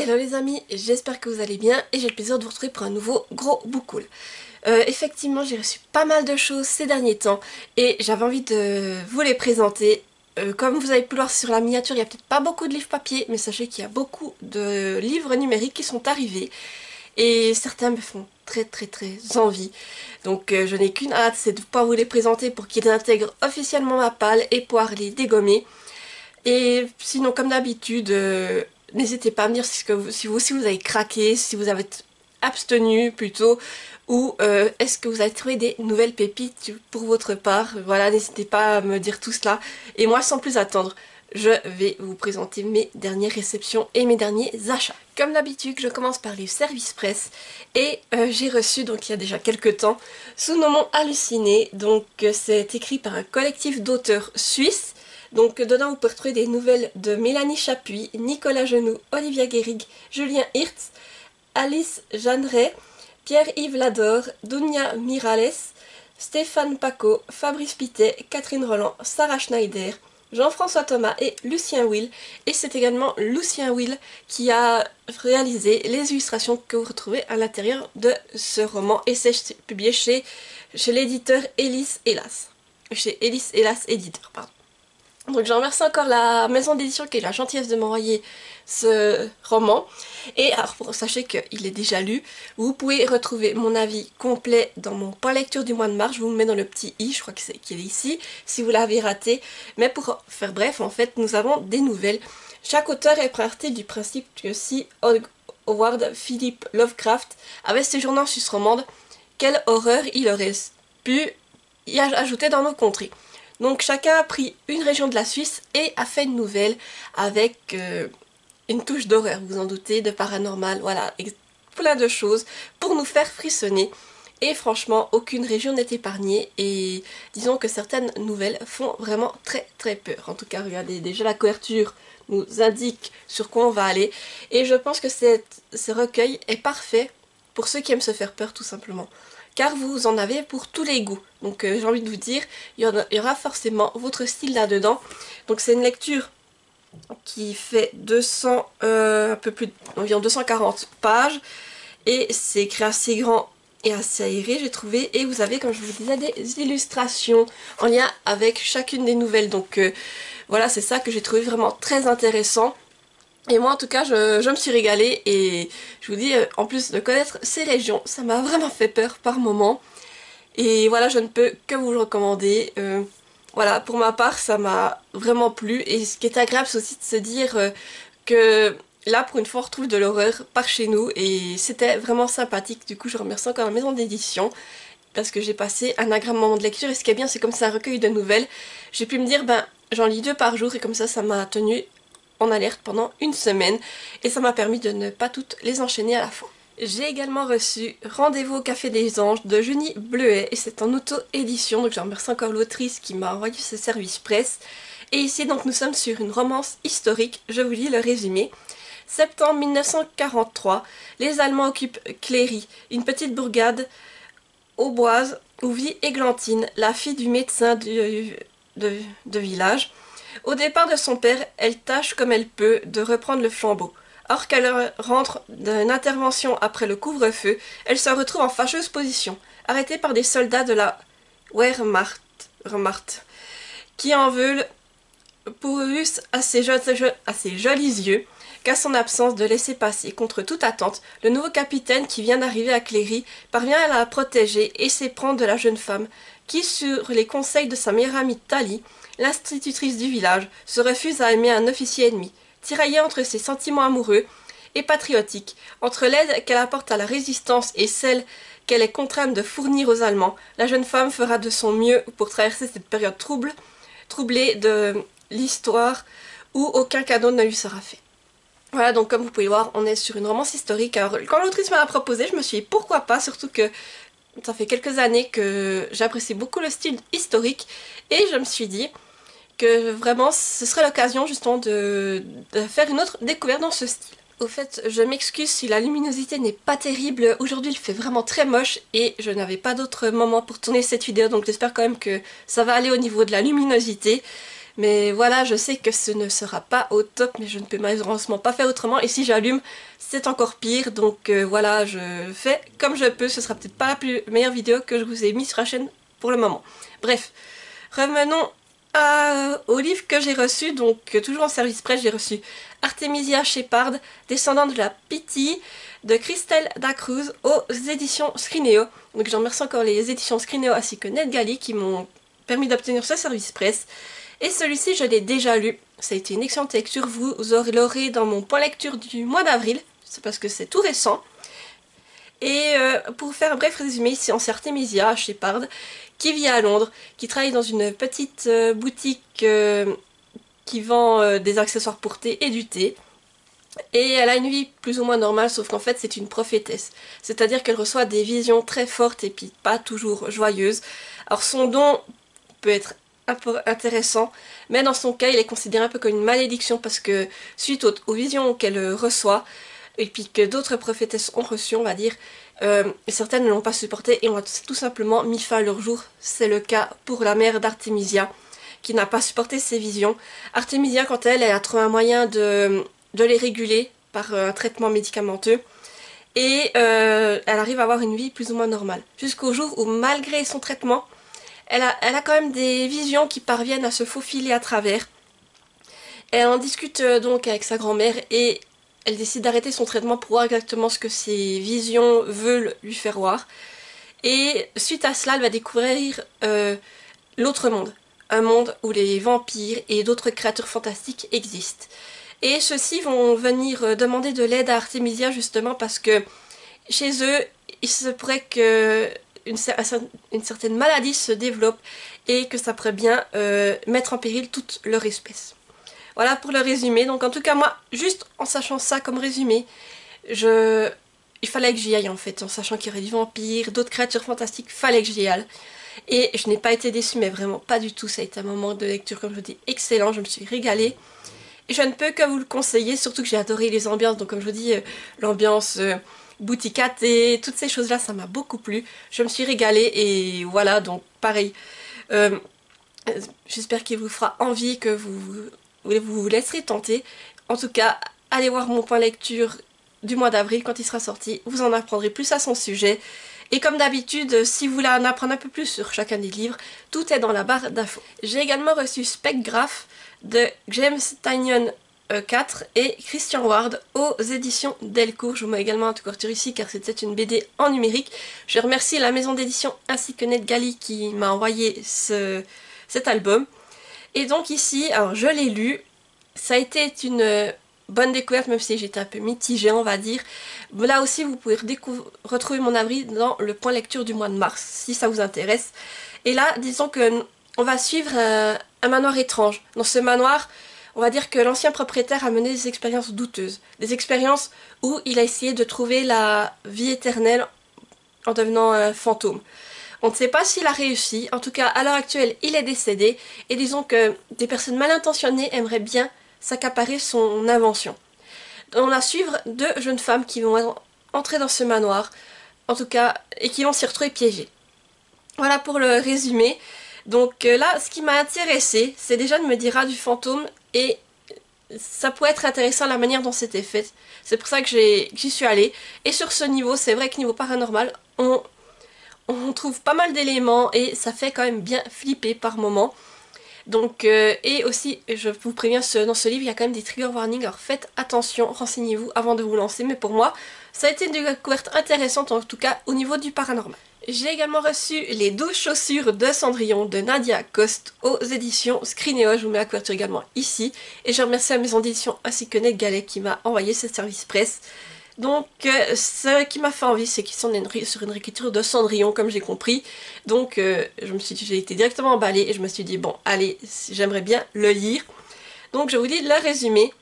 Hello les amis, j'espère que vous allez bien et j'ai le plaisir de vous retrouver pour un nouveau gros book haul. Effectivement, j'ai reçu pas mal de choses ces derniers temps et j'avais envie de vous les présenter. Comme vous avez pu le voir sur la miniature, il n'y a peut-être pas beaucoup de livres papier, mais sachez qu'il y a beaucoup de livres numériques qui sont arrivés et certains me font très envie. Donc je n'ai qu'une hâte, c'est de pouvoir vous les présenter pour qu'ils intègrent officiellement ma palle et pouvoir les dégommer. Et sinon, comme d'habitude, n'hésitez pas à me dire si vous avez craqué, si vous avez abstenu plutôt, ou est-ce que vous avez trouvé des nouvelles pépites pour votre part. Voilà, n'hésitez pas à me dire tout cela. Et moi, sans plus attendre, je vais vous présenter mes dernières réceptions et mes derniers achats. Comme d'habitude, je commence par les services presse et j'ai reçu, donc il y a déjà quelques temps, Sous nos monts hallucinés. Donc c'est écrit par un collectif d'auteurs suisses. Donc dedans vous pouvez retrouver des nouvelles de Mélanie Chapuis, Nicolas Genoux, Olivia Guérig, Julien Hirtz, Alice Jeanneret, Pierre-Yves Lador, Dunia Mirales, Stéphane Paco, Fabrice Pittet, Catherine Roland, Sarah Schneider, Jean-François Thomas et Lucien Will. Et c'est également Lucien Will qui a réalisé les illustrations que vous retrouvez à l'intérieur de ce roman. Et c'est publié chez l'éditeur Hélice Hélas. Chez Hélice Hélas éditeur, pardon. Donc je remercie encore la maison d'édition qui a eu la gentillesse de m'envoyer ce roman. Et alors sachez qu'il est déjà lu. Vous pouvez retrouver mon avis complet dans mon point lecture du mois de mars. Je vous le mets dans le petit i, je crois qu'il est ici, si vous l'avez raté. Mais pour faire bref, en fait, nous avons des nouvelles. Chaque auteur est parti du principe que si Howard Philip Lovecraft avait séjourné en Suisse romande, quelle horreur il aurait pu y ajouter dans nos contrées. Donc chacun a pris une région de la Suisse et a fait une nouvelle avec une touche d'horreur, vous en doutez, de paranormal, voilà, plein de choses pour nous faire frissonner. Et franchement, aucune région n'est épargnée et disons que certaines nouvelles font vraiment très peur. En tout cas, regardez, déjà la couverture nous indique sur quoi on va aller. Et je pense que ce recueil est parfait pour ceux qui aiment se faire peur tout simplement. Car vous en avez pour tous les goûts. Donc j'ai envie de vous dire, il y aura forcément votre style là-dedans. Donc c'est une lecture qui fait un peu plus, environ 240 pages. Et c'est écrit assez grand et assez aéré, j'ai trouvé. Et vous avez, comme je vous disais, des illustrations en lien avec chacune des nouvelles. Donc voilà, c'est ça que j'ai trouvé vraiment très intéressant. Et moi en tout cas je me suis régalée et je vous dis en plus de connaître ces régions, ça m'a vraiment fait peur par moments. Et voilà, je ne peux que vous le recommander. Voilà, pour ma part ça m'a vraiment plu et ce qui est agréable c'est aussi de se dire que là pour une fois on retrouve de l'horreur par chez nous et c'était vraiment sympathique. Du coup je remercie encore la maison d'édition parce que j'ai passé un agréable moment de lecture et ce qui est bien c'est comme c'est un recueil de nouvelles, j'ai pu me dire ben j'en lis 2 par jour et comme ça m'a tenu en alerte pendant une semaine et ça m'a permis de ne pas toutes les enchaîner à la fois. J'ai également reçu Rendez-vous au Café des Anges de Junie Bleuet et c'est en auto-édition, donc je remercie encore l'autrice qui m'a envoyé ce service presse. Et ici donc nous sommes sur une romance historique, je vous lis le résumé. Septembre 1943, les Allemands occupent Cléry, une petite bourgade auboise où vit Églantine, la fille du médecin de village. Au départ de son père, elle tâche comme elle peut de reprendre le flambeau. Or qu'elle rentre d'une intervention après le couvre-feu, elle se retrouve en fâcheuse position, arrêtée par des soldats de la Wehrmacht, qui en veulent plus à ses jolis yeux qu'à son absence de laisser passer. Contre toute attente, le nouveau capitaine qui vient d'arriver à Cléry parvient à la protéger et s'éprend de la jeune femme, qui, sur les conseils de sa meilleure amie Thalie, l'institutrice du village, se refuse à aimer un officier ennemi. Tiraillée entre ses sentiments amoureux et patriotiques, entre l'aide qu'elle apporte à la résistance et celle qu'elle est contrainte de fournir aux Allemands, la jeune femme fera de son mieux pour traverser cette période troublée de l'histoire où aucun cadeau ne lui sera fait. Voilà, donc comme vous pouvez le voir, on est sur une romance historique. Alors quand l'autrice m'a proposé, je me suis dit pourquoi pas, surtout que ça fait quelques années que j'apprécie beaucoup le style historique et je me suis dit que vraiment ce serait l'occasion justement de faire une autre découverte dans ce style. Au fait, je m'excuse si la luminosité n'est pas terrible, aujourd'hui il fait vraiment très moche et je n'avais pas d'autre moment pour tourner cette vidéo donc j'espère quand même que ça va aller au niveau de la luminosité. Mais voilà, je sais que ce ne sera pas au top, mais je ne peux malheureusement pas faire autrement. Et si j'allume, c'est encore pire. Donc voilà, je fais comme je peux. Ce sera peut-être pas la meilleure vidéo que je vous ai mise sur la chaîne pour le moment. Bref, revenons au livre que j'ai reçu. Donc toujours en service presse, j'ai reçu Artemisia Shepard, descendant de la Pythie, de Christelle Dacruz aux éditions Scrinéo. Donc j'en remercie encore les éditions Scrinéo ainsi que NetGalley qui m'ont permis d'obtenir ce service presse. Et celui-ci, je l'ai déjà lu. Ça a été une excellente lecture. Vous l'aurez dans mon point lecture du mois d'avril. C'est parce que c'est tout récent. Et pour faire un bref résumé, c'est Artemisia Shepard qui vit à Londres, qui travaille dans une petite boutique qui vend des accessoires pour thé et du thé. Et elle a une vie plus ou moins normale, sauf qu'en fait c'est une prophétesse. C'est-à-dire qu'elle reçoit des visions très fortes et puis pas toujours joyeuses. Alors son don peut être un peu intéressant, mais dans son cas il est considéré un peu comme une malédiction parce que suite aux visions qu'elle reçoit, et puis que d'autres prophétesses ont reçu, on va dire, certaines ne l'ont pas supporté et ont tout simplement mis fin à leur jour. C'est le cas pour la mère d'Artemisia, qui n'a pas supporté ces visions. Artemisia, quant à elle, elle a trouvé un moyen de les réguler par un traitement médicamenteux. Et elle arrive à avoir une vie plus ou moins normale. Jusqu'au jour où, malgré son traitement, elle a quand même des visions qui parviennent à se faufiler à travers. Elle en discute donc avec sa grand-mère et elle décide d'arrêter son traitement pour voir exactement ce que ses visions veulent lui faire voir. Et suite à cela, elle va découvrir l'autre monde. Un monde où les vampires et d'autres créatures fantastiques existent. Et ceux-ci vont venir demander de l'aide à Artemisia justement parce que chez eux, il se pourrait que une certaine maladie se développe et que ça pourrait bien mettre en péril toute leur espèce. Voilà pour le résumé. Donc en tout cas moi, juste en sachant ça comme résumé, il fallait que j'y aille en fait. En sachant qu'il y aurait du vampire, d'autres créatures fantastiques, fallait que j'y aille. Et je n'ai pas été déçue, mais vraiment pas du tout. Ça a été un moment de lecture, comme je vous dis, excellent. Je me suis régalée. Et je ne peux que vous le conseiller, surtout que j'ai adoré les ambiances. Donc comme je vous dis, l'ambiance boutique à thé, toutes ces choses-là, ça m'a beaucoup plu. Je me suis régalée et voilà, donc pareil. J'espère qu'il vous fera envie, que vous laisserez tenter. En tout cas, allez voir mon point lecture du mois d'avril quand il sera sorti. Vous en apprendrez plus à son sujet. Et comme d'habitude, si vous voulez en apprendre un peu plus sur chacun des livres, tout est dans la barre d'infos. J'ai également reçu Specgraph de James Tynion 4 et Christian Ward aux éditions Delcourt. Je vous mets également un couverture ici car c'était une BD en numérique. Je remercie la maison d'édition ainsi que NetGalley qui m'a envoyé cet album. Et donc ici, alors je l'ai lu, ça a été une bonne découverte même si j'étais un peu mitigée on va dire. Là aussi vous pouvez retrouver mon avis dans le point lecture du mois de mars si ça vous intéresse. Et là disons que on va suivre un manoir étrange. Dans ce manoir, on va dire que l'ancien propriétaire a mené des expériences douteuses. Des expériences où il a essayé de trouver la vie éternelle en devenant un fantôme. On ne sait pas s'il a réussi, en tout cas à l'heure actuelle il est décédé et disons que des personnes mal intentionnées aimeraient bien s'accaparer son invention. On va suivre deux jeunes femmes qui vont entrer dans ce manoir, en tout cas, et qui vont s'y retrouver piégées. Voilà pour le résumé. Donc là, ce qui m'a intéressé, c'est déjà de me dire du fantôme et ça pourrait être intéressant la manière dont c'était fait. C'est pour ça que j'y suis allée. Et sur ce niveau, c'est vrai que niveau paranormal, on trouve pas mal d'éléments et ça fait quand même bien flipper par moments. Donc, et aussi, je vous préviens, dans ce livre, il y a quand même des trigger warnings, alors faites attention, renseignez-vous avant de vous lancer, mais pour moi, ça a été une découverte intéressante, en tout cas, au niveau du paranormal. J'ai également reçu les 12 chaussures de Cendrillon de Nadia Coste aux éditions Scrinéo, je vous mets la couverture également ici, et je remercie la maison d'édition ainsi que NetGalley qui m'a envoyé ce service presse. Donc ce qui m'a fait envie, c'est qu'ils sont sur une réécriture de Cendrillon comme j'ai compris. Donc j'ai été directement emballée et je me suis dit bon allez, j'aimerais bien le lire. Donc je vous dis le résumé.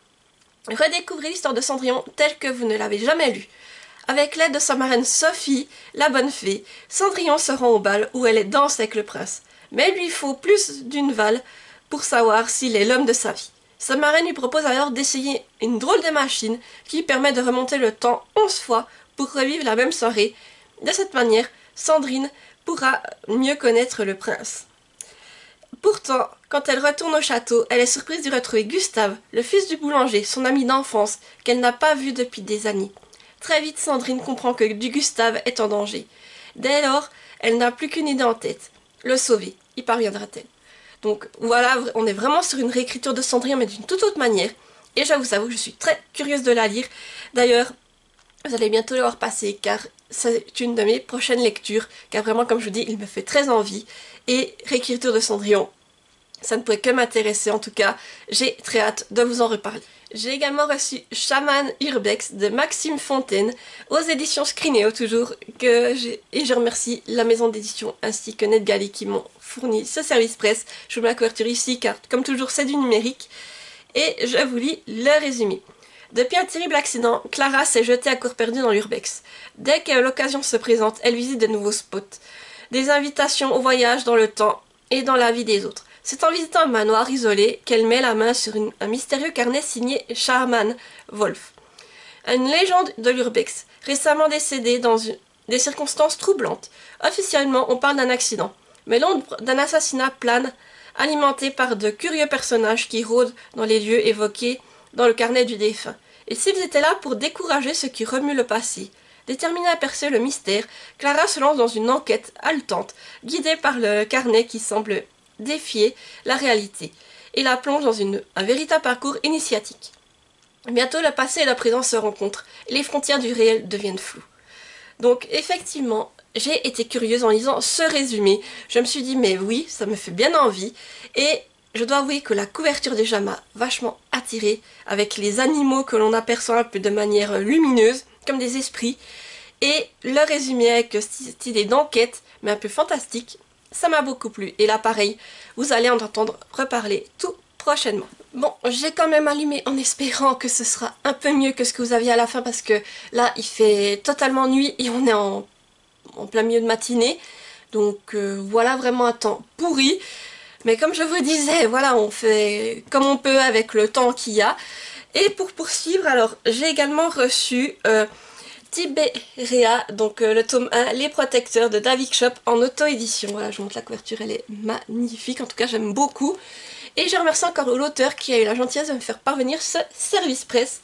Redécouvrez l'histoire de Cendrillon telle que vous ne l'avez jamais lue. Avec l'aide de sa marraine Sophie, la bonne fée, Cendrillon se rend au bal où elle danse avec le prince. Mais il lui faut plus d'une Val pour savoir s'il est l'homme de sa vie. Sa marraine lui propose alors d'essayer une drôle de machine qui permet de remonter le temps 11 fois pour revivre la même soirée. De cette manière, Sandrine pourra mieux connaître le prince. Pourtant, quand elle retourne au château, elle est surprise d'y retrouver Gustave, le fils du boulanger, son ami d'enfance, qu'elle n'a pas vu depuis des années. Très vite, Sandrine comprend que du Gustave est en danger. Dès lors, elle n'a plus qu'une idée en tête. Le sauver. Y parviendra-t-elle? Donc voilà, on est vraiment sur une réécriture de Cendrillon, mais d'une toute autre manière. Et je vous avoue que je suis très curieuse de la lire. D'ailleurs, vous allez bientôt le voir passer, car c'est une de mes prochaines lectures. Car vraiment, comme je vous dis, il me fait très envie. Et réécriture de Cendrillon, ça ne pourrait que m'intéresser. En tout cas, j'ai très hâte de vous en reparler. J'ai également reçu Chaman Urbex de Maxime Fontaine aux éditions Scrinéo toujours, et je remercie la maison d'édition ainsi que NetGalley qui m'ont fourni ce service presse. Je vous mets la couverture ici car comme toujours c'est du numérique et je vous lis le résumé. Depuis un terrible accident, Clara s'est jetée à corps perdu dans l'urbex. Dès que l'occasion se présente, elle visite de nouveaux spots. Des invitations au voyage dans le temps et dans la vie des autres. C'est en visitant un manoir isolé qu'elle met la main sur un mystérieux carnet signé Charman Wolf. Une légende de l'urbex, récemment décédée dans des circonstances troublantes. Officiellement, on parle d'un accident, mais l'ombre d'un assassinat plane, alimenté par de curieux personnages qui rôdent dans les lieux évoqués dans le carnet du défunt. Et s'ils étaient là pour décourager ceux qui remuent le passé? Déterminée à percer le mystère, Clara se lance dans une enquête haletante, guidée par le carnet qui semble défier la réalité, et la plonge dans un véritable parcours initiatique. Bientôt, le passé et le présent se rencontrent, et les frontières du réel deviennent floues. Donc, effectivement, j'ai été curieuse en lisant ce résumé. Je me suis dit, mais oui, ça me fait bien envie, et je dois avouer que la couverture déjà m'a vachement attirée, avec les animaux que l'on aperçoit un peu de manière lumineuse, comme des esprits, et le résumé avec cette idée d'enquête, mais un peu fantastique, ça m'a beaucoup plu. Et là, pareil, vous allez en entendre reparler tout prochainement. Bon, j'ai quand même allumé en espérant que ce sera un peu mieux que ce que vous aviez à la fin, parce que là, il fait totalement nuit et on est en plein milieu de matinée. Donc voilà, vraiment un temps pourri. Mais comme je vous disais, voilà, on fait comme on peut avec le temps qu'il y a. Et pour poursuivre, alors, j'ai également reçu Tibéria, donc le tome 1, Les Protecteurs de David Shop en auto-édition. Voilà, je vous montre la couverture, elle est magnifique, en tout cas j'aime beaucoup. Et je remercie encore l'auteur qui a eu la gentillesse de me faire parvenir ce service presse.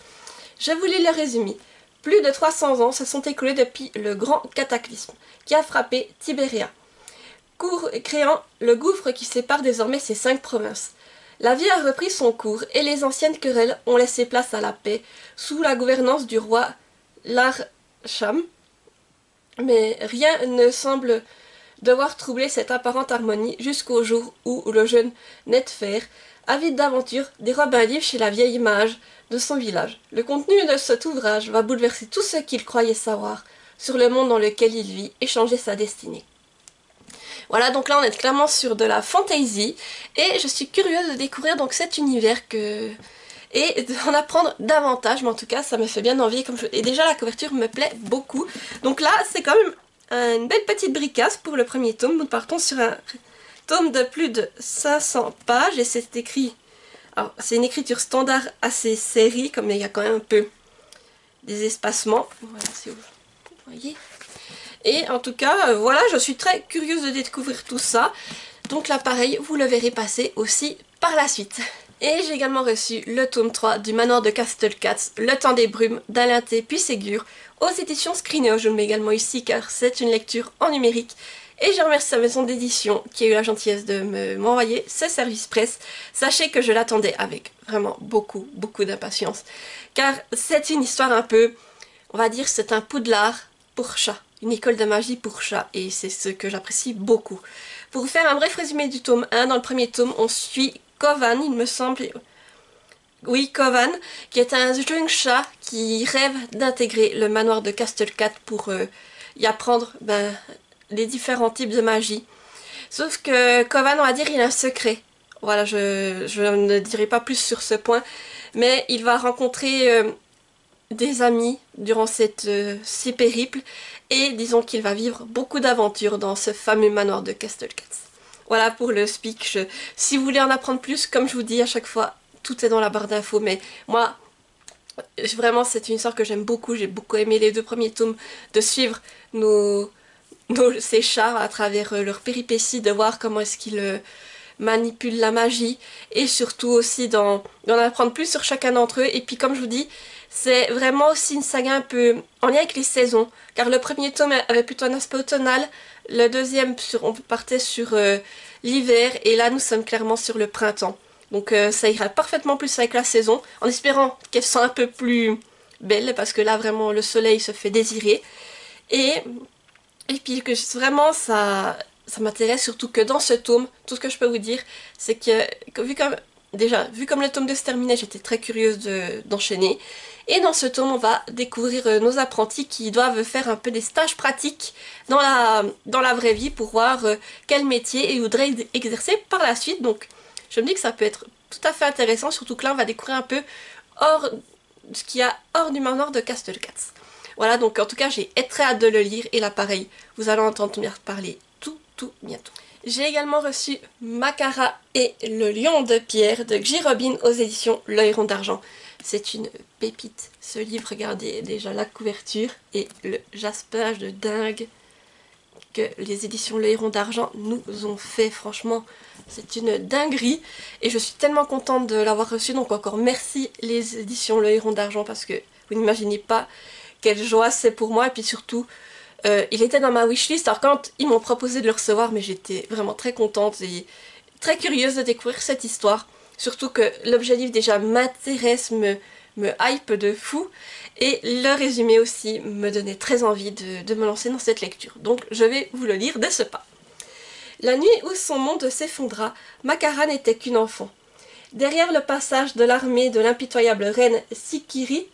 Je vous lis le résumé. Plus de 300 ans se sont écoulés depuis le grand cataclysme qui a frappé Tibéria, créant le gouffre qui sépare désormais ces 5 provinces. La vie a repris son cours et les anciennes querelles ont laissé place à la paix sous la gouvernance du roi Larcham, mais rien ne semble devoir troubler cette apparente harmonie jusqu'au jour où le jeune Netfer, avide d'aventure, dérobe un livre chez la vieille mage de son village. Le contenu de cet ouvrage va bouleverser tout ce qu'il croyait savoir sur le monde dans lequel il vit et changer sa destinée. Voilà, donc là on est clairement sur de la fantasy et je suis curieuse de découvrir donc cet univers et d'en apprendre davantage, mais en tout cas ça me fait bien envie et déjà la couverture me plaît beaucoup. Donc là c'est quand même une belle petite bricasse pour le premier tome. Nous partons sur un tome de plus de 500 pages et c'est écrit, alors c'est une écriture standard assez serrée, comme il y a quand même un peu des espacements, voilà si vous voyez. Et en tout cas voilà, je suis très curieuse de découvrir tout ça, donc là pareil vous le verrez passer aussi par la suite. Et j'ai également reçu le tome 3 du Manoir de Castelcats, Le Temps des Brumes, d'Alain T. Puységur, aux éditions Scrinéo. Je le mets également ici car c'est une lecture en numérique. Et je remercie sa maison d'édition qui a eu la gentillesse de m'envoyer ce service presse. Sachez que je l'attendais avec vraiment beaucoup d'impatience. Car c'est une histoire un peu, on va dire, c'est un poudlard pour chat. Une école de magie pour chat. Et c'est ce que j'apprécie beaucoup. Pour vous faire un bref résumé du tome 1, dans le premier tome, on suit Kovan, il me semble, oui, Kovan, qui est un jeune chat qui rêve d'intégrer le manoir de Castelcat pour y apprendre les différents types de magie. Sauf que Kovan, on va dire, il a un secret. Voilà, je ne dirai pas plus sur ce point, mais il va rencontrer des amis durant ces périples, et disons qu'il va vivre beaucoup d'aventures dans ce fameux manoir de Castelcat. Voilà pour le speak. Si vous voulez en apprendre plus, comme je vous dis à chaque fois, tout est dans la barre d'infos. Mais moi, vraiment, c'est une histoire que j'aime beaucoup. J'ai beaucoup aimé les 2 premiers tomes, de suivre ces chats à travers leurs péripéties, de voir comment est-ce qu'ils manipulent la magie et surtout aussi d'en apprendre plus sur chacun d'entre eux. Et puis comme je vous dis, c'est vraiment aussi une saga un peu en lien avec les saisons, car le premier tome avait plutôt un aspect automnal, le deuxième on partait sur l'hiver et là nous sommes clairement sur le printemps. Donc ça ira parfaitement plus avec la saison, en espérant qu'elle soit un peu plus belle, parce que là vraiment le soleil se fait désirer. Et puis que vraiment ça m'intéresse, surtout que dans ce tome, tout ce que je peux vous dire, c'est que vu comme le tome 2 se terminait, j'étais très curieuse d'enchaîner. Et dans ce tome, on va découvrir nos apprentis qui doivent faire un peu des stages pratiques dans la vraie vie pour voir quel métier ils voudraient exercer par la suite. Donc je me dis que ça peut être tout à fait intéressant, surtout que là on va découvrir un peu ce qu'il y a hors du manoir de Castle Cats. Voilà, donc en tout cas j'ai très hâte de le lire et là pareil, vous allez entendre parler tout bientôt. J'ai également reçu Makara et le lion de pierre de J. Robin aux éditions L'Œil Rond d'Argent. C'est une pépite ce livre, regardez déjà la couverture et le jaspage de dingue que les éditions L'Œil Rond d'Argent nous ont fait, franchement c'est une dinguerie et je suis tellement contente de l'avoir reçu, donc encore merci les éditions L'Œil Rond d'Argent parce que vous n'imaginez pas quelle joie c'est pour moi. Et puis surtout il était dans ma wishlist, alors quand ils m'ont proposé de le recevoir, mais j'étais vraiment très contente et très curieuse de découvrir cette histoire. Surtout que l'objet livre déjà m'intéresse, me hype de fou. Et le résumé aussi me donnait très envie de me lancer dans cette lecture. Donc je vais vous le lire de ce pas. La nuit où son monde s'effondra, Makara n'était qu'une enfant. Derrière le passage de l'armée de l'impitoyable reine Sikirit,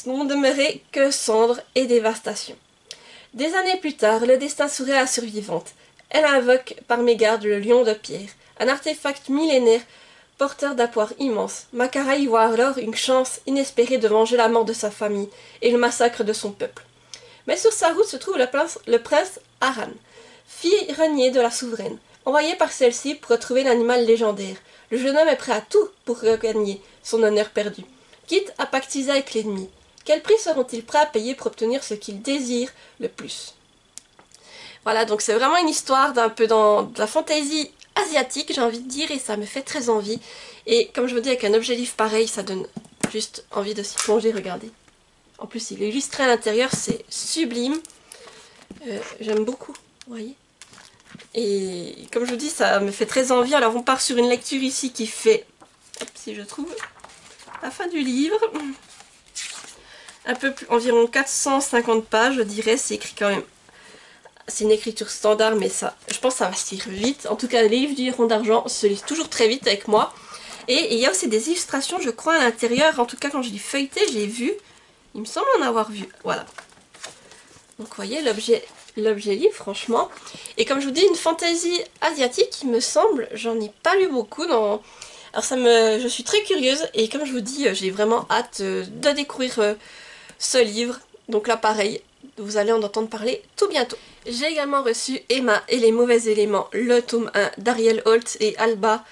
n'ont demeuré que cendres et dévastation. Des années plus tard, le destin sourit à la survivante. Elle invoque par mégarde le lion de pierre, un artefact millénaire porteur d'un pouvoir immense. Makara y voit alors une chance inespérée de venger la mort de sa famille et le massacre de son peuple. Mais sur sa route se trouve le prince Aran, fille reniée de la souveraine. Envoyé par celle-ci pour retrouver l'animal légendaire, le jeune homme est prêt à tout pour regagner son honneur perdu, quitte à pactiser avec l'ennemi. Quel prix seront-ils prêts à payer pour obtenir ce qu'ils désirent le plus? Voilà, donc c'est vraiment une histoire d'un peu dans de la fantasy asiatique, j'ai envie de dire, et ça me fait très envie. Et comme je vous dis, avec un objet livre pareil, ça donne juste envie de s'y plonger, regardez. En plus, il est illustré à l'intérieur, c'est sublime. J'aime beaucoup, vous voyez. Et comme je vous dis, ça me fait très envie. Alors on part sur une lecture ici qui fait, hop, si je trouve, la fin du livre. Un peu plus, environ 450 pages, je dirais. C'est écrit quand même. C'est une écriture standard, mais ça, je pense que ça va se lire vite. En tout cas, les livres du Rond d'Argent se lisent toujours très vite avec moi. Et il y a aussi des illustrations, je crois, à l'intérieur. En tout cas, quand je l'ai feuilleté, j'ai vu. Il me semble en avoir vu. Voilà. Donc, vous voyez, l'objet livre, franchement. Et comme je vous dis, une fantaisie asiatique, il me semble. J'en ai pas lu beaucoup dans... Alors, je suis très curieuse. Et comme je vous dis, j'ai vraiment hâte de découvrir ce livre. Donc là, pareil, vous allez en entendre parler tout bientôt. J'ai également reçu Emma et les mauvais éléments, le tome 1 d'Ariel Holt et Alba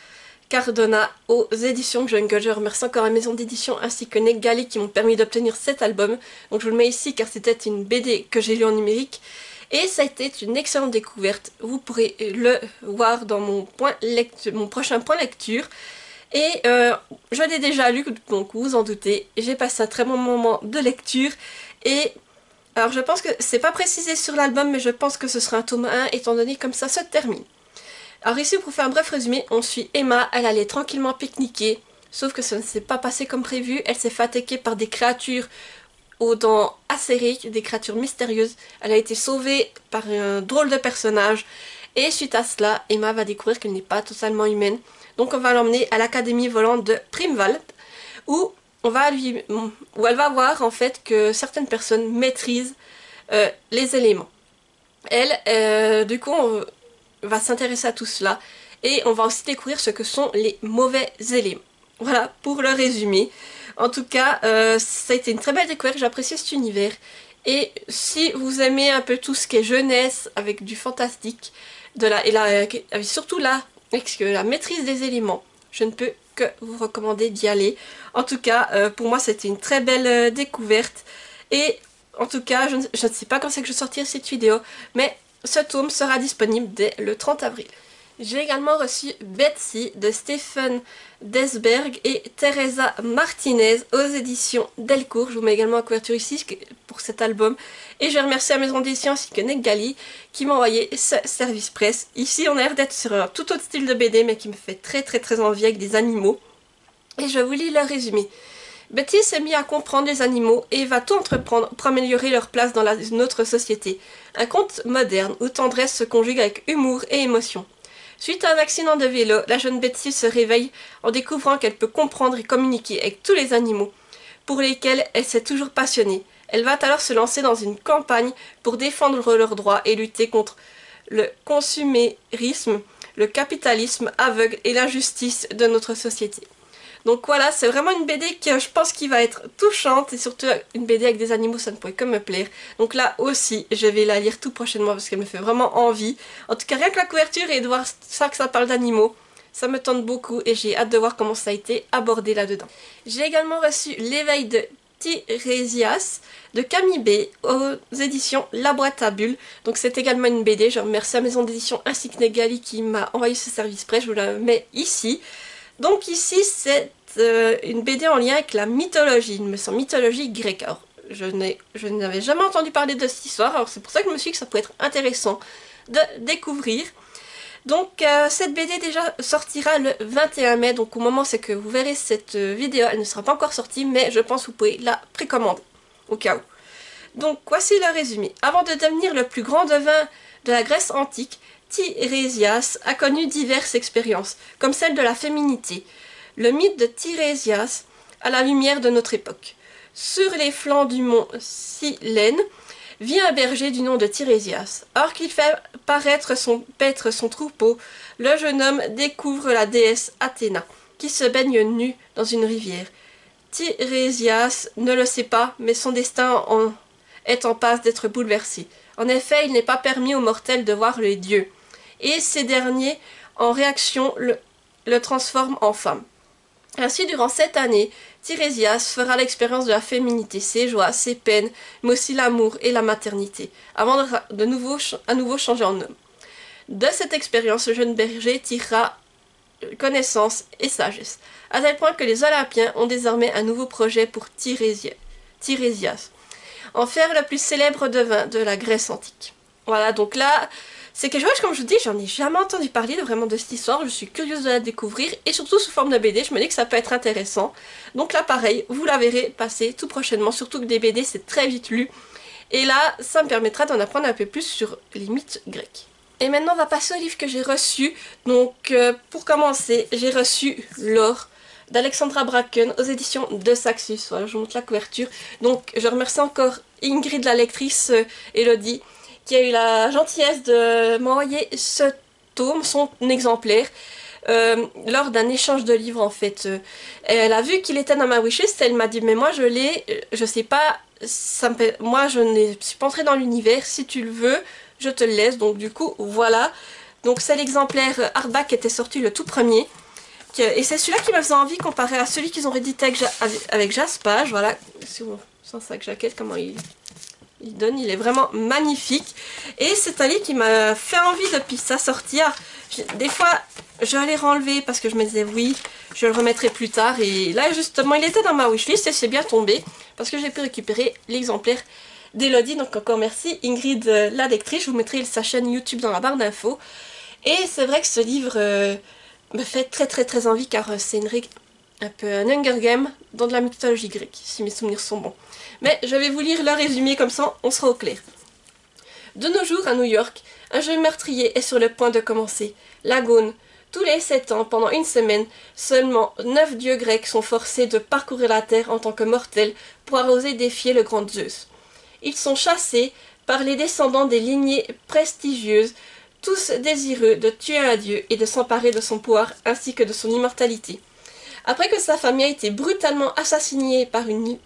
Cardona aux éditions Jungle. Je remercie encore la maison d'édition ainsi que Negali qui m'ont permis d'obtenir cet album. Donc je vous le mets ici car c'était une BD que j'ai lue en numérique. Et ça a été une excellente découverte. Vous pourrez le voir dans mon prochain point lecture. Et je l'ai déjà lu, donc vous en doutez. J'ai passé un très bon moment de lecture. Et alors je pense que c'est pas précisé sur l'album, mais je pense que ce sera un tome 1 étant donné comme ça se termine. Alors ici, pour faire un bref résumé, on suit Emma, elle allait tranquillement pique-niquer, sauf que ça ne s'est pas passé comme prévu, elle s'est fait attaquer par des créatures aux dents acérées, des créatures mystérieuses. Elle a été sauvée par un drôle de personnage, et suite à cela, Emma va découvrir qu'elle n'est pas totalement humaine. Donc on va l'emmener à l'académie volante de Primwald, où elle va voir en fait que certaines personnes maîtrisent les éléments. Elle, du coup, on va s'intéresser à tout cela et on va aussi découvrir ce que sont les mauvais éléments. Voilà pour le résumé. En tout cas, ça a été une très belle découverte, j'apprécie cet univers. Et si vous aimez un peu tout ce qui est jeunesse avec du fantastique, surtout avec la maîtrise des éléments, je ne peux que vous recommander d'y aller. En tout cas, pour moi, c'était une très belle découverte. Et en tout cas, je ne sais pas quand c'est que je sortirai cette vidéo, mais ce tome sera disponible dès le 30 avril. J'ai également reçu Betsy de Stephen Desberg et Teresa Martinez aux éditions Delcourt. Je vous mets également la couverture ici pour cet album. Et je remercie la maison d'édition ainsi que Nekgali qui m'a envoyé ce service presse. Ici on a l'air d'être sur un tout autre style de BD mais qui me fait très envie avec des animaux. Et je vous lis le résumé. Betty s'est mise à comprendre les animaux et va tout entreprendre pour améliorer leur place dans notre société. Un conte moderne où tendresse se conjugue avec humour et émotion. Suite à un accident de vélo, la jeune Betty se réveille en découvrant qu'elle peut comprendre et communiquer avec tous les animaux, pour lesquels elle s'est toujours passionnée. Elle va alors se lancer dans une campagne pour défendre leurs droits et lutter contre le consumérisme, le capitalisme aveugle et l'injustice de notre société. Donc voilà, c'est vraiment une BD qui, je pense, qui va être touchante et surtout une BD avec des animaux, ça ne pourrait que me plaire. Donc là aussi, je vais la lire tout prochainement parce qu'elle me fait vraiment envie. En tout cas, rien que la couverture et de voir ça que ça parle d'animaux, ça me tente beaucoup et j'ai hâte de voir comment ça a été abordé là-dedans. J'ai également reçu L'éveil de Tiresias de Camille B aux éditions La Boîte à Bulles. Donc c'est également une BD, je remercie la maison d'édition ainsi que Nekgali qui m'a envoyé ce service presse, je vous la mets ici. Donc ici, c'est une BD en lien avec la mythologie, il me semble, mythologie grecque. Alors, je n'avais jamais entendu parler de cette histoire, alors c'est pour ça que je me suis dit que ça pouvait être intéressant de découvrir. Donc cette BD déjà sortira le 21 mai, donc au moment c'est que vous verrez cette vidéo, elle ne sera pas encore sortie, mais je pense que vous pouvez la précommander, au cas où. Donc voici le résumé. Avant de devenir le plus grand devin de la Grèce antique, Tiresias a connu diverses expériences, comme celle de la féminité. Le mythe de Tiresias à la lumière de notre époque. Sur les flancs du mont Cylène vit un berger du nom de Tiresias. Or qu'il fait paître son troupeau, le jeune homme découvre la déesse Athéna, qui se baigne nue dans une rivière. Tiresias ne le sait pas, mais son destin est en passe d'être bouleversé. En effet, il n'est pas permis aux mortels de voir les dieux, et ces derniers, en réaction, le transforment en femme. Ainsi, durant cette année, Tiresias fera l'expérience de la féminité, ses joies, ses peines, mais aussi l'amour et la maternité, avant à nouveau changer en homme. De cette expérience, le jeune berger tirera connaissance et sagesse, à tel point que les Olympiens ont désormais un nouveau projet pour Tiresias, en faire le plus célèbre devin de la Grèce antique. Voilà, donc là, c'est quelque chose, comme je vous dis, j'en ai jamais entendu parler vraiment de cette histoire, je suis curieuse de la découvrir, et surtout sous forme de BD, je me dis que ça peut être intéressant. Donc là, pareil, vous la verrez passer tout prochainement, surtout que des BD, c'est très vite lu. Et là, ça me permettra d'en apprendre un peu plus sur les mythes grecs. Et maintenant, on va passer au livre que j'ai reçu. Donc, pour commencer, j'ai reçu L'Or d'Alexandra Bracken aux éditions de Saxus. Voilà, je vous montre la couverture. Donc, je remercie encore Ingrid, la lectrice, Elodie, qui a eu la gentillesse de m'envoyer ce tome, son exemplaire, lors d'un échange de livres en fait. Elle a vu qu'il était dans ma wishlist, elle m'a dit mais moi je l'ai, je sais pas, moi je ne suis pas entrée dans l'univers, si tu le veux, je te le laisse, donc du coup voilà. Donc c'est l'exemplaire hardback qui était sorti le tout premier. Et c'est celui-là qui me faisait envie comparé à celui qu'ils ont réédité avec Jaspage, voilà, sans sac jaquette, comment il donne, il est vraiment magnifique. Et c'est un livre qui m'a fait envie depuis sa sortie. Des fois, je l'ai renlevé parce que je me disais oui, je le remettrai plus tard. Et là, justement, il était dans ma wishlist et c'est bien tombé parce que j'ai pu récupérer l'exemplaire d'Elodie. Donc encore merci Ingrid, la lectrice. Je vous mettrai sa chaîne YouTube dans la barre d'infos. Et c'est vrai que ce livre me fait très envie car c'est un peu un Hunger Game dans de la mythologie grecque, si mes souvenirs sont bons. Mais je vais vous lire le résumé, comme ça on sera au clair. De nos jours, à New York, un jeu meurtrier est sur le point de commencer. L'Agone. Tous les 7 ans, pendant une semaine, seulement 9 dieux grecs sont forcés de parcourir la terre en tant que mortels pour oser défier le grand Zeus. Ils sont chassés par les descendants des lignées prestigieuses, tous désireux de tuer un dieu et de s'emparer de son pouvoir ainsi que de son immortalité. Après que sa famille a été brutalement assassinée par une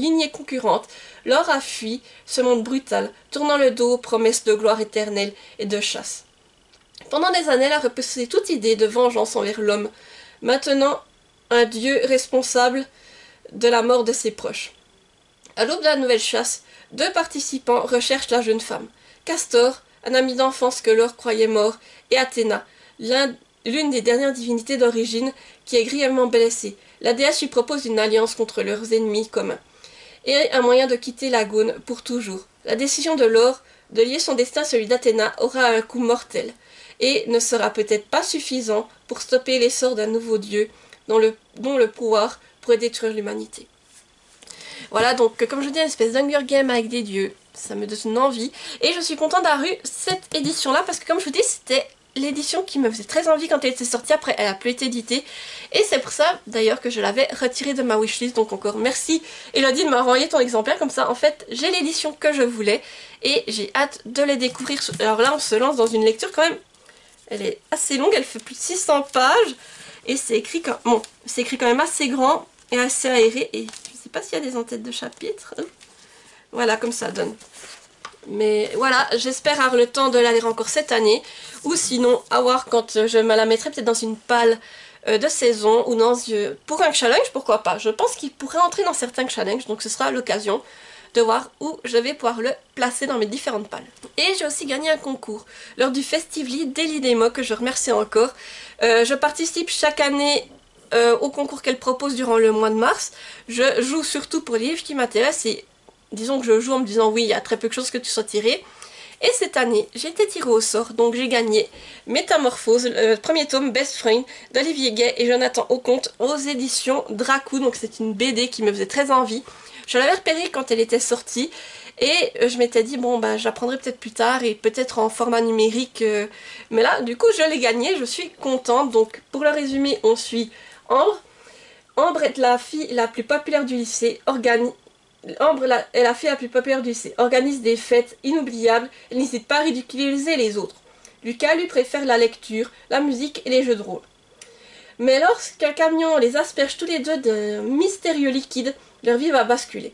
lignée concurrente, Laure a fui ce monde brutal, tournant le dos aux promesses de gloire éternelle et de chasse. Pendant des années, elle a repoussé toute idée de vengeance envers l'homme, maintenant un dieu responsable de la mort de ses proches. À l'aube de la nouvelle chasse, 2 participants recherchent la jeune femme. Castor, un ami d'enfance que Laure croyait mort, et Athéna, l'une des dernières divinités d'origine, qui est grièvement blessée. La déesse lui propose une alliance contre leurs ennemis communs, et un moyen de quitter Lagone pour toujours. La décision de Laure de lier son destin à celui d'Athéna aura un coup mortel, et ne sera peut-être pas suffisant pour stopper l'essor d'un nouveau dieu dont le pouvoir pourrait détruire l'humanité. Voilà, donc comme je dis, une espèce d'Hunger Game avec des dieux, ça me donne envie, et je suis contente d'avoir eu cette édition-là, parce que comme je vous dis, c'était l'édition qui me faisait très envie quand elle était sortie. Après elle a plus été éditée, et c'est pour ça d'ailleurs que je l'avais retirée de ma wishlist. Donc encore merci Elodie de m'avoir envoyé ton exemplaire, comme ça en fait j'ai l'édition que je voulais et j'ai hâte de les découvrir. Alors là on se lance dans une lecture quand même, elle est assez longue, elle fait plus de 600 pages et c'est écrit quand même assez grand et assez aéré, et je sais pas s'il y a des en-têtes de chapitres. Voilà comme ça donne. Mais voilà, j'espère avoir le temps de la lire encore cette année, ou sinon à voir quand je me la mettrai peut-être dans une palle de saison, ou pour un challenge, pourquoi pas. Je pense qu'il pourrait entrer dans certains challenges, donc ce sera l'occasion de voir où je vais pouvoir le placer dans mes différentes palles. Et j'ai aussi gagné un concours lors du Festively d'Elie Demo, que je remercie encore. Je participe chaque année au concours qu'elle propose durant le mois de mars. Je joue surtout pour les livres qui m'intéressent, et disons que je joue en me disant oui, il y a très peu de choses que tu sois tiré. Et cette année, j'ai été tirée au sort, donc j'ai gagné Métamorphose, le premier tome Best Friend d'Olivier Gay et Jonathan Auconte aux éditions Dracou. Donc c'est une BD qui me faisait très envie. Je l'avais repérée quand elle était sortie et je m'étais dit bon bah j'apprendrai peut-être plus tard et peut-être en format numérique. Mais là du coup je l'ai gagnée, je suis contente. Donc pour le résumé, on suit Ambre. Ambre est la fille la plus populaire du lycée, Ambre est la fille la plus populaire du lycée, organise des fêtes inoubliables et n'hésite pas à ridiculiser les autres. Lucas lui préfère la lecture, la musique et les jeux de rôle. Mais lorsqu'un camion les asperge tous les deux d'un mystérieux liquide, leur vie va basculer.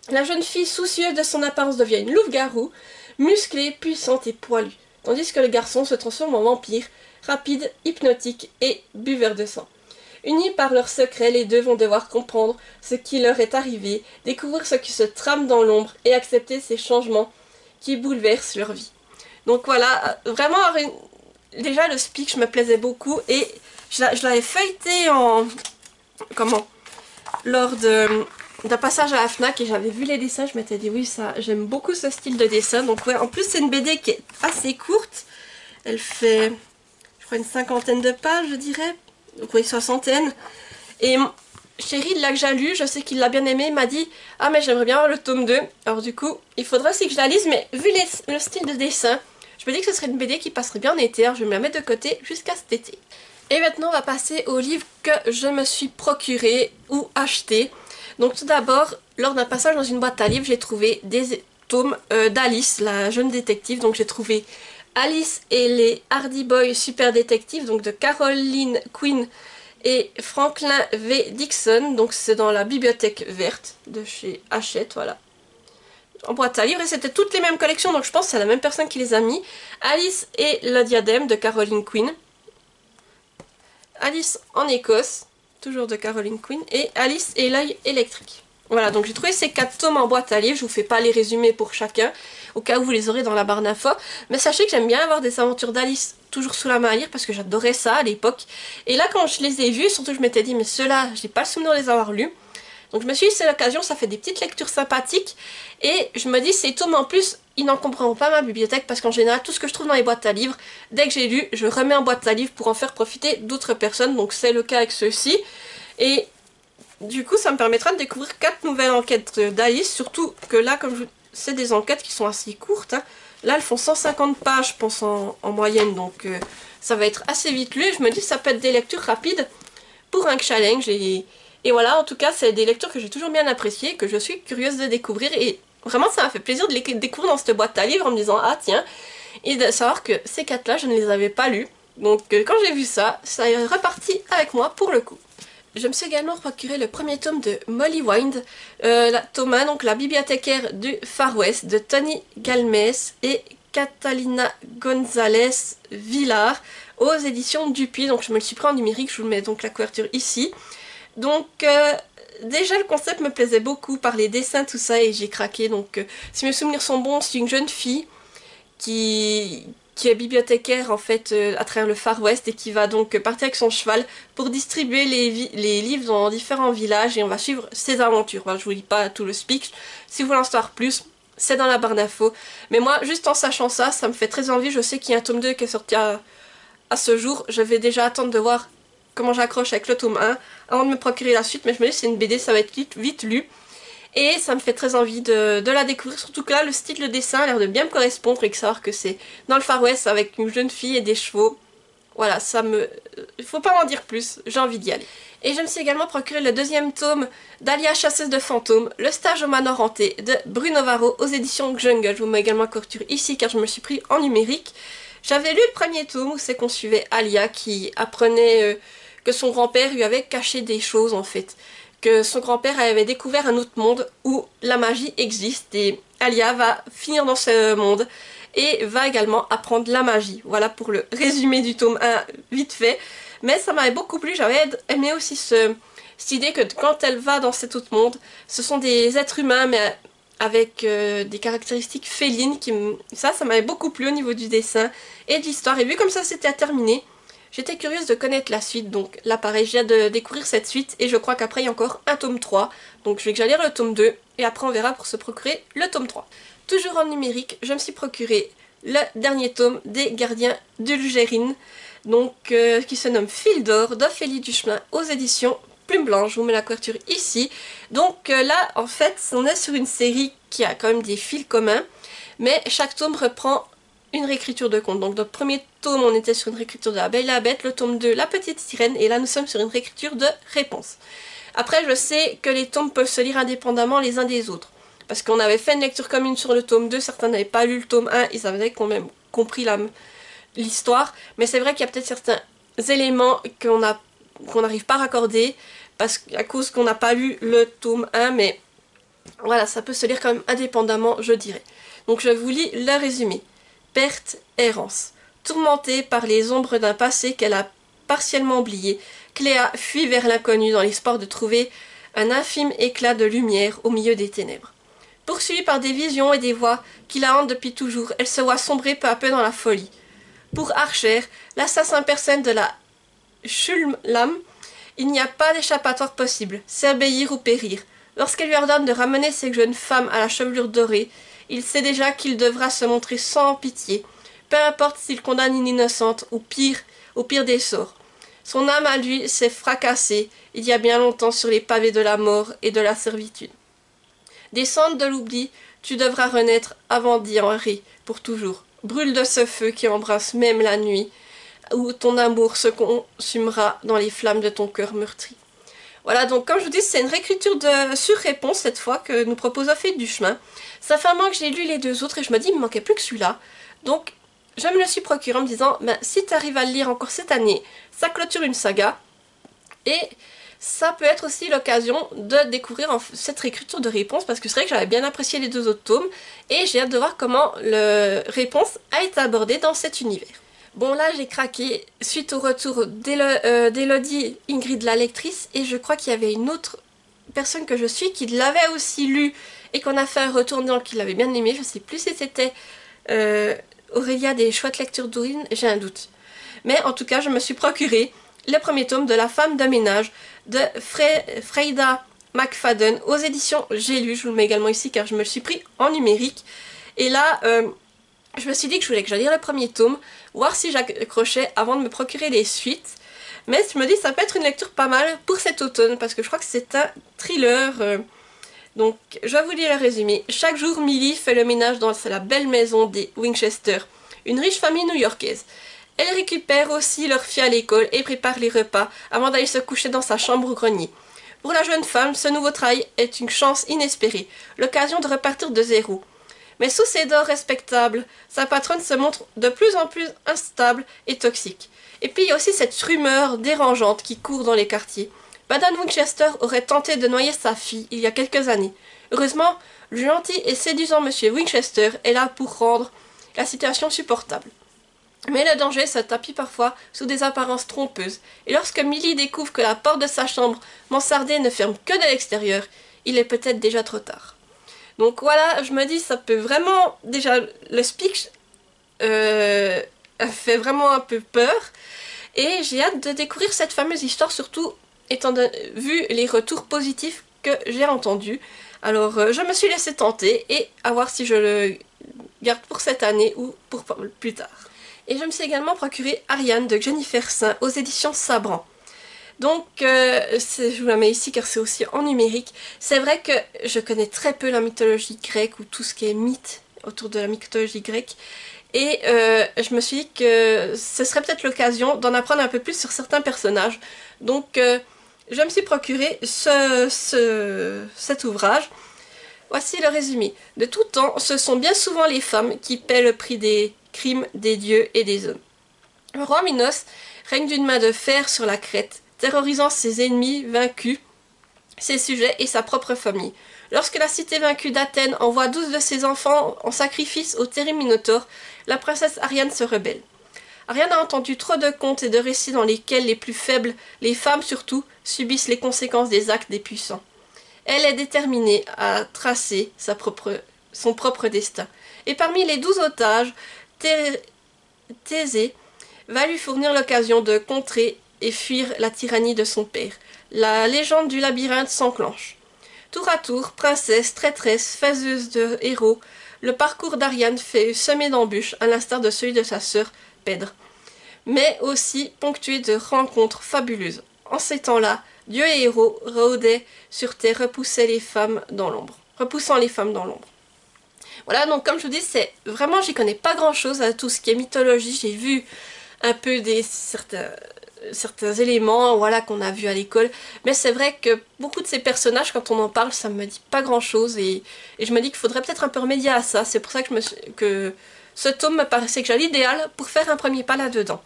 La jeune fille soucieuse de son apparence devient une louve-garou, musclée, puissante et poilue, tandis que le garçon se transforme en vampire, rapide, hypnotique et buveur de sang. Unis par leurs secrets, les deux vont devoir comprendre ce qui leur est arrivé, découvrir ce qui se trame dans l'ombre et accepter ces changements qui bouleversent leur vie. Donc voilà, vraiment, déjà le speech me plaisait beaucoup et je l'avais feuilleté lors d'un passage à la FNAC et j'avais vu les dessins, je m'étais dit oui, ça, j'aime beaucoup ce style de dessin. Donc ouais, en plus c'est une BD qui est assez courte, elle fait, je crois, une cinquantaine de pages, je dirais. Donc oui, soixantaine. Et Chéri, là que j'ai lu, je sais qu'il l'a bien aimé, m'a dit ah mais j'aimerais bien avoir le tome 2. Alors du coup, il faudra aussi que je la lise, mais vu le style de dessin, je me dis que ce serait une BD qui passerait bien en été, alors je vais me la mettre de côté jusqu'à cet été. Et maintenant on va passer au livre que je me suis procuré ou acheté. Donc tout d'abord, lors d'un passage dans une boîte à livres, j'ai trouvé des tomes d'Alice, la jeune détective. Donc j'ai trouvé Alice et les Hardy Boys Super Détectives, donc de Caroline Quinn et Franklin V. Dixon. Donc c'est dans la bibliothèque verte de chez Hachette, voilà. En boîte à livres, et c'était toutes les mêmes collections, donc je pense que c'est la même personne qui les a mis. Alice et le diadème de Caroline Quinn. Alice en Écosse, toujours de Caroline Quinn, et Alice et l'œil électrique. Voilà, donc j'ai trouvé ces 4 tomes en boîte à livres, je vous fais pas les résumés pour chacun, au cas où vous les aurez dans la barre d'infos, mais sachez que j'aime bien avoir des aventures d'Alice toujours sous la main à lire, parce que j'adorais ça à l'époque. Et là quand je les ai vus, surtout je m'étais dit mais ceux-là, j'ai pas le souvenir de les avoir lus. Donc je me suis dit c'est l'occasion, ça fait des petites lectures sympathiques, et je me dis ces tomes en plus, ils n'encombreront pas ma bibliothèque, parce qu'en général tout ce que je trouve dans les boîtes à livres, dès que j'ai lu, je remets en boîte à livres pour en faire profiter d'autres personnes, donc c'est le cas avec ceux-ci. Et du coup ça me permettra de découvrir 4 nouvelles enquêtes d'Alice, surtout que là comme c'est des enquêtes qui sont assez courtes, hein. Là elles font 150 pages je pense en moyenne, donc ça va être assez vite lu, et je me dis que ça peut être des lectures rapides pour un challenge. Et voilà, en tout cas, c'est des lectures que j'ai toujours bien appréciées, que je suis curieuse de découvrir, et vraiment ça m'a fait plaisir de les découvrir dans cette boîte à livres en me disant ah tiens, et de savoir que ces 4-là je ne les avais pas lus. Donc quand j'ai vu ça, ça est reparti avec moi pour le coup. Je me suis également procuré le premier tome de Molly Wind, Thomas, donc la bibliothécaire du Far West, de Tony Galmez et Catalina González Villar, aux éditions Dupuis. Donc je me le suis pris en numérique, je vous mets donc la couverture ici. Donc déjà le concept me plaisait beaucoup par les dessins tout ça, et j'ai craqué. Donc si mes souvenirs sont bons, c'est une jeune fille qui est bibliothécaire en fait à travers le Far West et qui va donc partir avec son cheval pour distribuer les livres dans différents villages et on va suivre ses aventures. Enfin, je vous lis pas tout le speech, si vous voulez en savoir plus, c'est dans la barre d'infos. Mais moi, juste en sachant ça, ça me fait très envie. Je sais qu'il y a un tome 2 qui est sorti à ce jour. Je vais déjà attendre de voir comment j'accroche avec le tome 1 avant de me procurer la suite. Mais je me dis c'est une BD, ça va être vite lu. Et ça me fait très envie de la découvrir, surtout que là, le style de dessin a l'air de bien me correspondre et que savoir que c'est dans le Far West avec une jeune fille et des chevaux. Voilà, ça me... Il faut pas m'en dire plus, j'ai envie d'y aller. Et je me suis également procuré le deuxième tome d'Alia Chasseuse de fantômes, Le stage au manoir hanté de Bruno Varro aux éditions Jungle. Je vous mets également la couverture ici car je me suis pris en numérique. J'avais lu le premier tome où c'est qu'on suivait Alia qui apprenait que son grand-père lui avait caché des choses en fait. Que son grand-père avait découvert un autre monde où la magie existe et Alia va finir dans ce monde et va également apprendre la magie. Voilà pour le résumé du tome 1 vite fait. Mais ça m'avait beaucoup plu, j'avais aimé aussi cette idée que quand elle va dans cet autre monde, ce sont des êtres humains mais avec des caractéristiques félines. Ça m'avait beaucoup plu au niveau du dessin et de l'histoire. Et vu comme ça c'était à terminer, j'étais curieuse de connaître la suite, donc là pareil, j'ai hâte de découvrir cette suite et je crois qu'après il y a encore un tome 3, donc je vais déjà lire le tome 2 et après on verra pour se procurer le tome 3. Toujours en numérique, je me suis procuré le dernier tome des Gardiens d'Ulgérine, donc qui se nomme Fil d'or d'Ophélie Duchemin aux éditions Plume Blanche. Je vous mets la couverture ici. Donc là en fait on est sur une série qui a quand même des fils communs, mais chaque tome reprend une réécriture de conte. Donc dans le premier tome on était sur une réécriture de La Belle et la Bête, le tome 2 La Petite Sirène et là nous sommes sur une réécriture de Réponse. Après je sais que les tomes peuvent se lire indépendamment les uns des autres. Parce qu'on avait fait une lecture commune sur le tome 2, certains n'avaient pas lu le tome 1, ils avaient quand même compris l'histoire. Mais c'est vrai qu'il y a peut-être certains éléments qu'on n'arrive pas à raccorder à cause qu'on n'a pas lu le tome 1, mais voilà, ça peut se lire quand même indépendamment, je dirais. Donc je vous lis le résumé. Perte, errance. Tourmentée par les ombres d'un passé qu'elle a partiellement oublié, Cléa fuit vers l'inconnu dans l'espoir de trouver un infime éclat de lumière au milieu des ténèbres. Poursuivie par des visions et des voix qui la hantent depuis toujours, elle se voit sombrer peu à peu dans la folie. Pour Archer, l'assassin personne de la Shullam, il n'y a pas d'échappatoire possible, c'est obéir ou périr. Lorsqu'elle lui ordonne de ramener cette jeune femme à la chevelure dorée, il sait déjà qu'il devra se montrer sans pitié, peu importe s'il condamne une innocente ou au pire des sorts. Son âme à lui s'est fracassée il y a bien longtemps sur les pavés de la mort et de la servitude. Descendre de l'oubli, tu devras renaître avant d'y Henri, pour toujours. Brûle de ce feu qui embrasse même la nuit, où ton amour se consumera dans les flammes de ton cœur meurtri. Voilà, donc comme je vous dis, c'est une réécriture sur réponse cette fois que nous propose Ophélie Duchemin. Ça fait un moment que j'ai lu les deux autres et je me dis, il me manquait plus que celui-là. Donc, je me le suis procuré en me disant, ben, si tu arrives à le lire encore cette année, ça clôture une saga. Et ça peut être aussi l'occasion de découvrir cette réécriture de réponse parce que c'est vrai que j'avais bien apprécié les deux autres tomes et j'ai hâte de voir comment le réponse a été abordé dans cet univers. Bon là j'ai craqué suite au retour d'Elodie Ingrid la lectrice et je crois qu'il y avait une autre personne que je suis qui l'avait aussi lu et qu'on a fait un retour dans qu'il avait bien aimé, je sais plus si c'était Aurélia des chouettes lectures d'Aurine, j'ai un doute. Mais en tout cas je me suis procuré le premier tome de La femme de ménage de Freida McFadden aux éditions J'ai lu, je vous le mets également ici car je me le suis pris en numérique. Et là, je me suis dit que j'allais lire le premier tome, voir si j'accrochais avant de me procurer les suites. Mais je me dis que ça peut être une lecture pas mal pour cet automne parce que je crois que c'est un thriller. Donc je vais vous lire le résumé. Chaque jour, Millie fait le ménage dans la belle maison des Winchester, une riche famille new-yorkaise. Elle récupère aussi leur fille à l'école et prépare les repas avant d'aller se coucher dans sa chambre au grenier. Pour la jeune femme, ce nouveau travail est une chance inespérée, l'occasion de repartir de zéro. Mais sous ses dents respectables, sa patronne se montre de plus en plus instable et toxique. Et puis il y a aussi cette rumeur dérangeante qui court dans les quartiers. Madame Winchester aurait tenté de noyer sa fille il y a quelques années. Heureusement, le gentil et séduisant monsieur Winchester est là pour rendre la situation supportable. Mais le danger se tapit parfois sous des apparences trompeuses, et lorsque Millie découvre que la porte de sa chambre mansardée ne ferme que de l'extérieur, il est peut-être déjà trop tard. Donc voilà, je me dis, ça peut vraiment... Déjà, le speech fait vraiment un peu peur. Et j'ai hâte de découvrir cette fameuse histoire, surtout vu les retours positifs que j'ai entendus. Alors je me suis laissée tenter et à voir si je le garde pour cette année ou pour plus tard. Et je me suis également procuré Ariane de Jennifer Saint aux éditions Sabran. Donc je vous la mets ici car c'est aussi en numérique. C'est vrai que je connais très peu la mythologie grecque ou tout ce qui est mythe autour de la mythologie grecque. Et je me suis dit que ce serait peut-être l'occasion d'en apprendre un peu plus sur certains personnages. Donc je me suis procuré cet ouvrage. Voici le résumé. De tout temps, ce sont bien souvent les femmes qui paient le prix des crimes des dieux et des hommes. Le roi Minos règne d'une main de fer sur la Crète, terrorisant ses ennemis vaincus, ses sujets et sa propre famille. Lorsque la cité vaincue d'Athènes envoie 12 de ses enfants en sacrifice au terrible Minotaure, la princesse Ariane se rebelle. Ariane a entendu trop de contes et de récits dans lesquels les plus faibles, les femmes surtout, subissent les conséquences des actes des puissants. Elle est déterminée à tracer son propre destin. Et parmi les 12 otages, Thésée va lui fournir l'occasion de contrer et fuir la tyrannie de son père. La légende du labyrinthe s'enclenche. Tour à tour, princesse, traîtresse, faiseuse de héros, le parcours d'Ariane fait semer d'embûches, à l'instar de celui de sa sœur Pèdre, mais aussi ponctué de rencontres fabuleuses. En ces temps-là, Dieu et héros rôdaient sur terre, repoussant les femmes dans l'ombre. Voilà, donc comme je vous dis, c'est vraiment, j'y connais pas grand-chose à tout ce qui est mythologie. J'ai vu un peu certains éléments, voilà, qu'on a vu à l'école, mais c'est vrai que beaucoup de ces personnages, quand on en parle, ça me dit pas grand-chose, et je me dis qu'il faudrait peut-être un peu remédier à ça. C'est pour ça que ce tome me paraissait déjà l'idéal pour faire un premier pas là-dedans.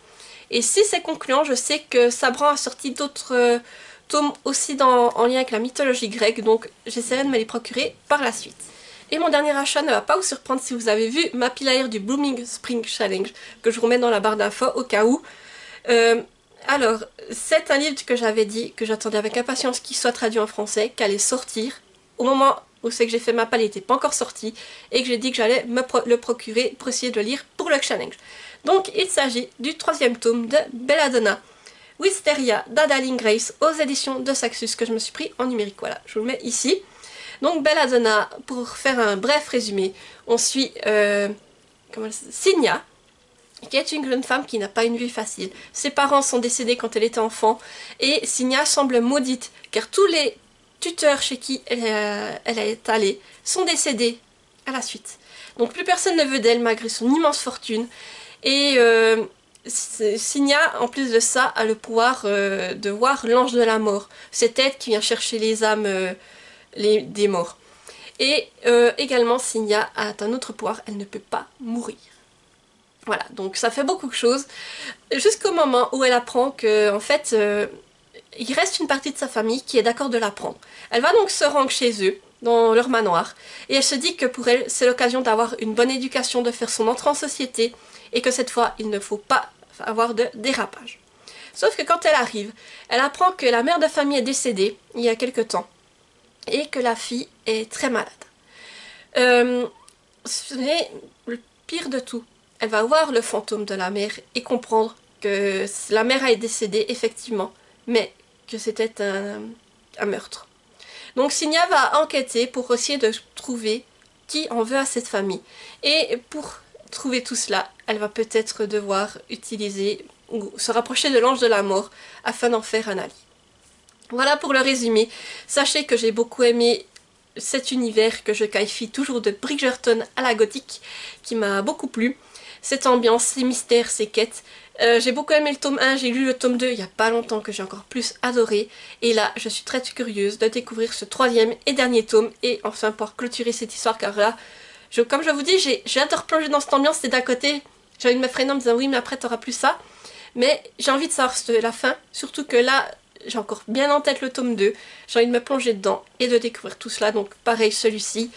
Et si c'est concluant, je sais que Sabran a sorti d'autres tomes aussi en lien avec la mythologie grecque, donc j'essaierai de me les procurer par la suite. Et mon dernier achat ne va pas vous surprendre si vous avez vu ma pile à air du Blooming Spring Challenge, que je vous remets dans la barre d'infos au cas où. Alors, c'est un livre que j'avais dit que j'attendais avec impatience qu'il soit traduit en français, qu'il allait sortir. Au moment où c'est que j'ai fait ma palle, il n'était pas encore sorti, et que j'ai dit que j'allais le procurer pour essayer de le lire pour le challenge. Donc, il s'agit du 3e tome de Belladonna, Wisteria d'Adaline Grace aux éditions de Saxus, que je me suis pris en numérique. Voilà, je vous le mets ici. Donc Belladonna, pour faire un bref résumé, on suit Signia, qui est une jeune femme qui n'a pas une vie facile. Ses parents sont décédés quand elle était enfant, et Signia semble maudite, car tous les tuteurs chez qui elle est allée sont décédés à la suite. Donc plus personne ne veut d'elle malgré son immense fortune, et Signia, en plus de ça, a le pouvoir de voir l'ange de la mort, cette tête qui vient chercher les âmes des morts. Et également Signia a un autre pouvoir, elle ne peut pas mourir. Voilà, donc ça fait beaucoup de choses, jusqu'au moment où elle apprend que, en fait, il reste une partie de sa famille qui est d'accord de la prendre. Elle va donc se rendre chez eux, dans leur manoir, et elle se dit que pour elle, c'est l'occasion d'avoir une bonne éducation, de faire son entrée en société, et que cette fois, il ne faut pas avoir de dérapage. Sauf que quand elle arrive, elle apprend que la mère de famille est décédée, il y a quelque temps, et que la fille est très malade. Mais le pire de tout, elle va voir le fantôme de la mère et comprendre que la mère est décédée effectivement, mais que c'était un meurtre. Donc Signia va enquêter pour essayer de trouver qui en veut à cette famille. Et pour trouver tout cela, elle va peut-être devoir utiliser ou se rapprocher de l'ange de la mort afin d'en faire un allié. Voilà pour le résumé. Sachez que j'ai beaucoup aimé cet univers que je qualifie toujours de Bridgerton à la gothique, qui m'a beaucoup plu. Cette ambiance, ces mystères, ces quêtes. J'ai beaucoup aimé le tome 1, j'ai lu le tome 2 il n'y a pas longtemps que j'ai encore plus adoré. Et là, je suis très curieuse de découvrir ce 3e et dernier tome et enfin pouvoir clôturer cette histoire, car là, comme je vous dis, j'ai hâte de replonger dans cette ambiance. Et d'un côté, j'ai envie de me freiner en me disant oui, mais après t'auras plus ça. Mais j'ai envie de savoir la fin, surtout que là, j'ai encore bien en tête le tome 2, j'ai envie de me plonger dedans et de découvrir tout cela, donc pareil celui-ci,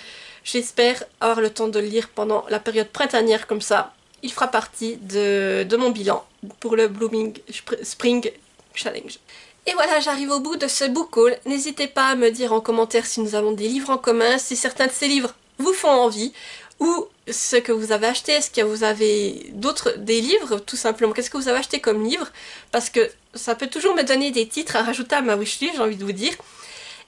j'espère avoir le temps de le lire pendant la période printanière, comme ça il fera partie de mon bilan pour le Blooming Spring Challenge. Et voilà, j'arrive au bout de ce book haul. N'hésitez pas à me dire en commentaire si nous avons des livres en commun, si certains de ces livres vous font envie, ou ce que vous avez acheté. Est-ce que vous avez des livres tout simplement? Qu'est-ce que vous avez acheté comme livre? Parce que ça peut toujours me donner des titres à rajouter à ma wishlist, j'ai envie de vous dire.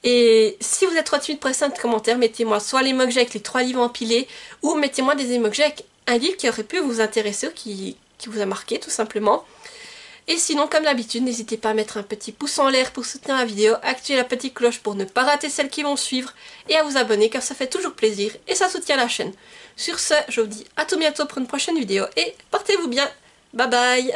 Et si vous êtes trop timide pour laisser un commentaire, mettez-moi soit l'emoji avec les 3 livres empilés, ou mettez-moi des emojis avec un livre qui aurait pu vous intéresser ou qui vous a marqué tout simplement. Et sinon, comme d'habitude, n'hésitez pas à mettre un petit pouce en l'air pour soutenir la vidéo, activer la petite cloche pour ne pas rater celles qui vont suivre, et à vous abonner car ça fait toujours plaisir et ça soutient la chaîne. Sur ce, je vous dis à tout bientôt pour une prochaine vidéo et portez-vous bien. Bye bye!